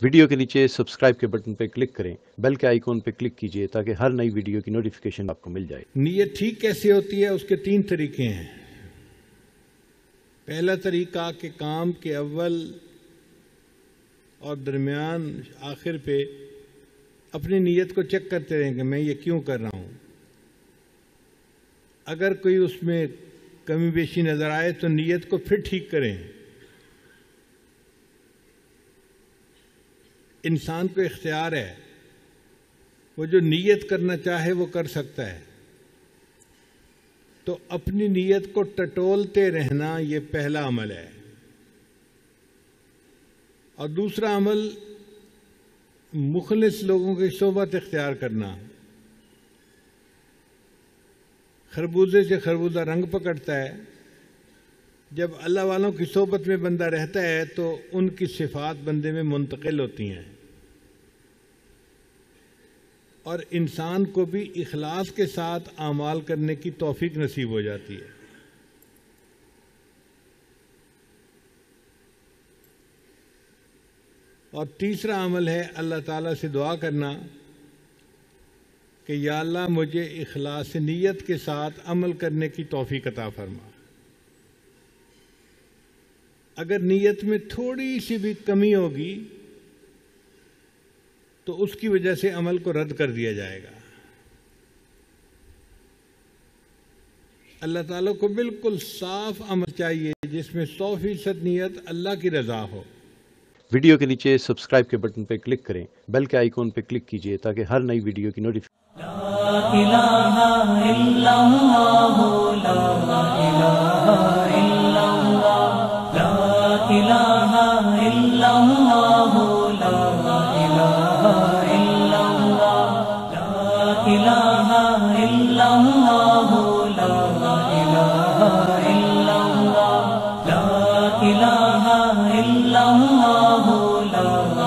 Video کے نیچے subscribe کے بٹن پہ کلک کریں، بیل کے آئیکن پہ کلک کیجئے تاکہ ہر نئی ویڈیو کی نوٹیفیکیشن آپ کو مل جائے۔ نیت ٹھیک کیسے ہوتی ہے؟ اس کے 3 طریقے ہیں۔ پہلا طریقہ کہ کام کے اول اور درمیان آخر پہ اپنی نیت کو چیک کرتے رہیں کہ میں یہ کیوں کر رہا ہوں۔ اگر کوئی اس میں کمی بیشی نظر آئے تو نیت کو پھر ٹھیک کریں۔ انسان کو اختیار ہے، وہ جو نیت کرنا چاہے وہ کر سکتا ہے، تو اپنی نیت کو ٹٹولتے رہنا یہ پہلا عمل ہے۔ اور دوسرا عمل مخلص لوگوں کی صحبت اختیار کرنا۔ خربوزے سے خربوزہ رنگ پکڑتا ہے، جب اللہ والوں کی صحبت میں بندہ رہتا ہے تو ان کی صفات بندے میں منتقل ہوتی ہیں، اور انسان کو بھی اخلاص کے ساتھ اعمال کرنے کی توفیق نصیب ہو جاتی ہے۔ اور تیسرا عمل ہے اللہ تعالیٰ سے دعا کرنا کہ یا اللہ مجھے اخلاص نیت کے ساتھ عمل کرنے کی توفیق عطا فرما۔ اگر نیت میں تھوڑی سی بھی کمی ہوگی تو اس کی وجہ سے عمل کو رد کر دیا جائے گا۔ اللہ تعالیٰ کو بالکل صاف عمل چاہیے جس میں 100% نیت اللہ کی رضا ہو۔ ویڈیو کے نیچے سبسکرائب کے بٹن پہ کلک کریں، بیل کے آئیکن پہ کلک کیجئے تاکہ ہر نئی ویڈیو کی نوٹیفیکیشن۔ لا الہ الا اللہ، لا الہ الا اللہ، لا الہ الا اللہ، لا الہ الا اللہ، لا الہ الا اللہ، لا الہ الا اللہ، لا الہ الا اللہ، لا